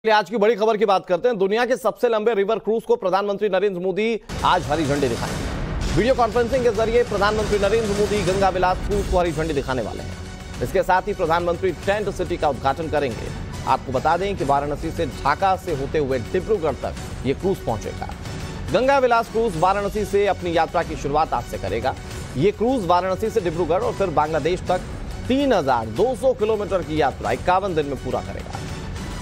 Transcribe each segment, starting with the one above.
आज की बड़ी खबर की बात करते हैं। दुनिया के सबसे लंबे रिवर क्रूज को प्रधानमंत्री नरेंद्र मोदी आज हरी झंडी दिखाएंगे। वीडियो कॉन्फ्रेंसिंग के जरिए प्रधानमंत्री नरेंद्र मोदी गंगा विलास क्रूज को हरी झंडी दिखाने वाले हैं। इसके साथ ही प्रधानमंत्री टेंट सिटी का उद्घाटन करेंगे। आपको बता दें कि वाराणसी से ढाका से होते हुए डिब्रूगढ़ तक ये क्रूज पहुंचेगा। गंगा विलास क्रूज वाराणसी से अपनी यात्रा की शुरुआत आज से करेगा। ये क्रूज वाराणसी से डिब्रूगढ़ और फिर बांग्लादेश तक 3200 किलोमीटर की यात्रा 51 दिन में पूरा करेगा।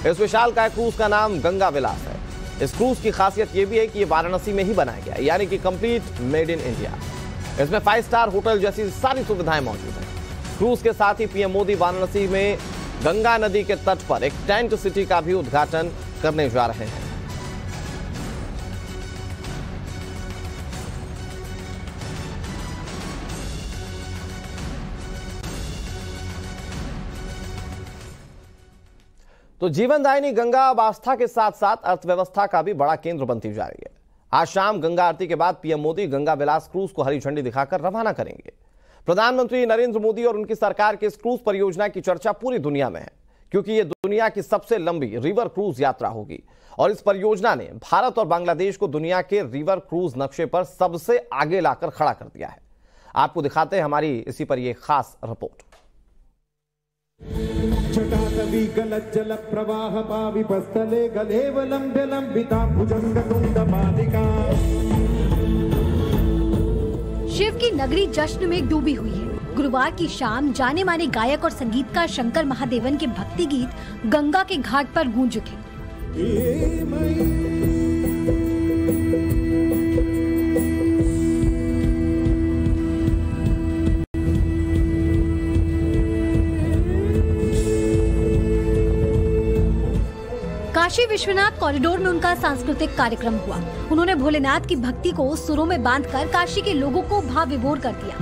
इस विशालकाय क्रूज का नाम गंगा विलास है। इस क्रूज की खासियत यह भी है कि ये वाराणसी में ही बनाया गया है, यानी कि कंप्लीट मेड इन इंडिया। इसमें 5 स्टार होटल जैसी सारी सुविधाएं मौजूद हैं। क्रूज के साथ ही पीएम मोदी वाराणसी में गंगा नदी के तट पर एक टेंट सिटी का भी उद्घाटन करने जा रहे हैं। तो जीवनदायिनी गंगा अब आस्था के साथ साथ अर्थव्यवस्था का भी बड़ा केंद्र बनती जा रही है। आज शाम गंगा आरती के बाद पीएम मोदी गंगा विलास क्रूज को हरी झंडी दिखाकर रवाना करेंगे। प्रधानमंत्री नरेंद्र मोदी और उनकी सरकार के इस क्रूज परियोजना की चर्चा पूरी दुनिया में है, क्योंकि यह दुनिया की सबसे लंबी रिवर क्रूज यात्रा होगी और इस परियोजना ने भारत और बांग्लादेश को दुनिया के रिवर क्रूज नक्शे पर सबसे आगे लाकर खड़ा कर दिया है। आपको दिखाते हैं हमारी इसी पर यह खास रिपोर्ट। गलत जल प्रवाह पाविपस्थले गलेवलम विलंबिता भुजंग मालिका। शिव की नगरी जश्न में डूबी हुई है। गुरुवार की शाम जाने माने गायक और संगीतकार शंकर महादेवन के भक्ति गीत गंगा के घाट पर गूंज उठे। काशी विश्वनाथ कॉरिडोर में उनका सांस्कृतिक कार्यक्रम हुआ। उन्होंने भोलेनाथ की भक्ति को सुरों में बांधकर काशी के लोगों को भाव विभोर कर दिया।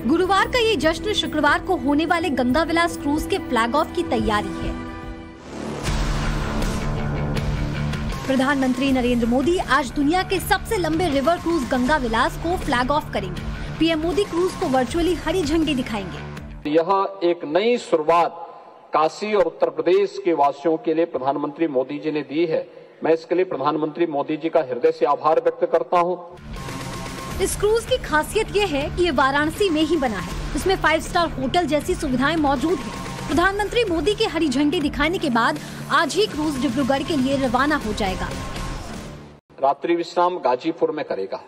गुरुवार का ये जश्न शुक्रवार को होने वाले गंगा विलास क्रूज के फ्लैग ऑफ की तैयारी है। प्रधानमंत्री नरेंद्र मोदी आज दुनिया के सबसे लंबे रिवर क्रूज गंगा विलास को फ्लैग ऑफ करेंगे। पीएम मोदी क्रूज को वर्चुअली हरी झंडी दिखाएंगे। यह एक नई शुरुआत काशी और उत्तर प्रदेश के वासियों के लिए प्रधानमंत्री मोदी जी ने दी है। मैं इसके लिए प्रधानमंत्री मोदी जी का हृदय से आभार व्यक्त करता हूं। इस क्रूज की खासियत यह है कि ये वाराणसी में ही बना है। इसमें 5 स्टार होटल जैसी सुविधाएं मौजूद हैं। प्रधानमंत्री मोदी के हरी झंडी दिखाने के बाद आज ही क्रूज डिब्रूगढ़ के लिए रवाना हो जाएगा। रात्रि विश्राम गाजीपुर में करेगा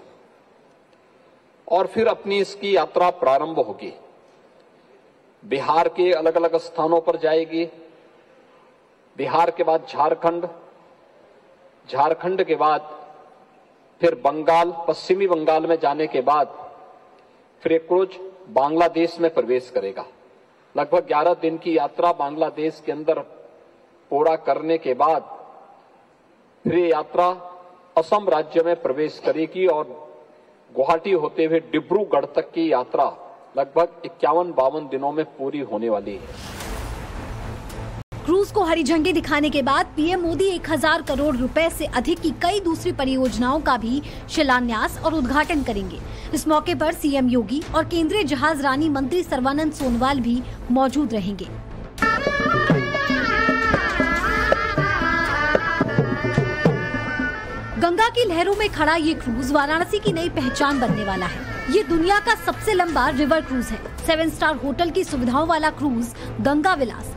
और फिर अपनी इसकी यात्रा प्रारंभ होगी। बिहार के अलग अलग स्थानों पर जाएगी। बिहार के बाद झारखंड, झारखंड के बाद फिर बंगाल, पश्चिमी बंगाल में जाने के बाद फिर एक क्रूज बांग्लादेश में प्रवेश करेगा। लगभग 11 दिन की यात्रा बांग्लादेश के अंदर पूरा करने के बाद फिर ये यात्रा असम राज्य में प्रवेश करेगी और गुवाहाटी होते हुए डिब्रूगढ़ तक की यात्रा लगभग 51-52 दिनों में पूरी होने वाली है। क्रूज को हरी झंडी दिखाने के बाद पीएम मोदी 1000 करोड़ रुपए से अधिक की कई दूसरी परियोजनाओं का भी शिलान्यास और उद्घाटन करेंगे। इस मौके पर सीएम योगी और केंद्रीय जहाज रानी मंत्री सर्बानंद सोनोवाल भी मौजूद रहेंगे। गंगा की लहरों में खड़ा ये क्रूज वाराणसी की नई पहचान बनने वाला है। ये दुनिया का सबसे लंबा रिवर क्रूज है। 7 स्टार होटल की सुविधाओं वाला क्रूज गंगा विलास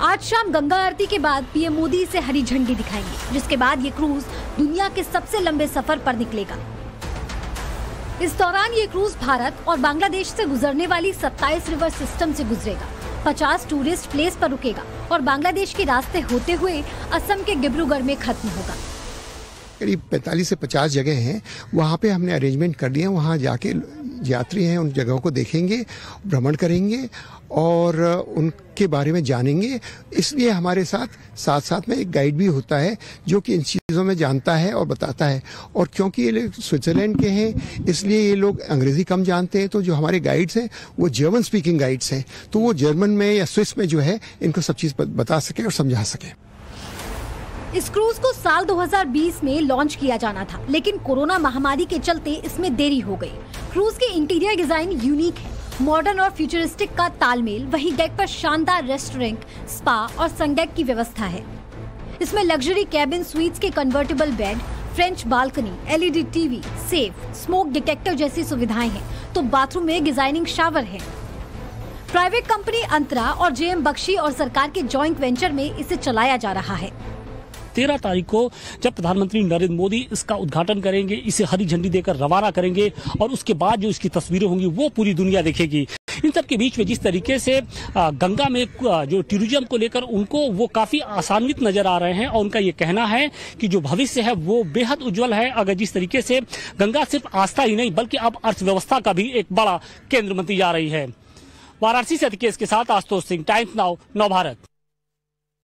आज शाम गंगा आरती के बाद पीएम मोदी इसे हरी झंडी दिखाएंगे, जिसके बाद ये क्रूज दुनिया के सबसे लंबे सफर पर निकलेगा। इस दौरान ये क्रूज भारत और बांग्लादेश से गुजरने वाली 27 रिवर सिस्टम से गुजरेगा। 50 टूरिस्ट प्लेस पर रुकेगा और बांग्लादेश के रास्ते होते हुए असम के डिब्रूगढ़ में खत्म होगा। करीब 45 से 50 जगह हैं, वहाँ पे हमने अरेंजमेंट कर दिए हैं। वहाँ जाके यात्री हैं उन जगहों को देखेंगे, भ्रमण करेंगे और उनके बारे में जानेंगे। इसलिए हमारे साथ साथ में एक गाइड भी होता है जो कि इन चीज़ों में जानता है और बताता है। और क्योंकि ये लोग स्विट्जरलैंड के हैं इसलिए ये लोग अंग्रेजी कम जानते हैं, तो जो हमारे गाइड्स हैं वो जर्मन स्पीकिंग गाइड्स हैं, तो वो जर्मन में या स्विस में जो है इनको सब चीज़ बता सके और समझा सके। इस क्रूज को साल 2020 में लॉन्च किया जाना था, लेकिन कोरोना महामारी के चलते इसमें देरी हो गई। क्रूज की इंटीरियर डिजाइन यूनिक है, मॉडर्न और फ्यूचरिस्टिक का तालमेल। वहीं डेक पर शानदार रेस्टोरेंट, स्पा और संडेक की व्यवस्था है। इसमें लग्जरी कैबिन, स्वीट्स के convertible bed, French balcony, LED TV, safe, smoke detector जैसी सुविधाएं हैं। तो बाथरूम में डिजाइनिंग शावर है। प्राइवेट कंपनी अंतरा और जेएम बख्शी और सरकार के जॉइंट वेंचर में इसे चलाया जा रहा है। 13 तारीख को जब प्रधानमंत्री नरेंद्र मोदी इसका उद्घाटन करेंगे, इसे हरी झंडी देकर रवाना करेंगे और उसके बाद जो इसकी तस्वीरें होंगी वो पूरी दुनिया देखेगी। इन सब के बीच में जिस तरीके से गंगा में जो टूरिज्म को लेकर उनको वो काफी आसान्वित नजर आ रहे हैं और उनका ये कहना है कि जो भविष्य है वो बेहद उज्जवल है। अगर जिस तरीके से गंगा सिर्फ आस्था ही नहीं बल्कि अब अर्थव्यवस्था का भी एक बड़ा केंद्र बनती जा रही है। वाराणसी से अतिकेश के साथ आशुतोष सिंह, टाइम्स नाउ, नव भारत।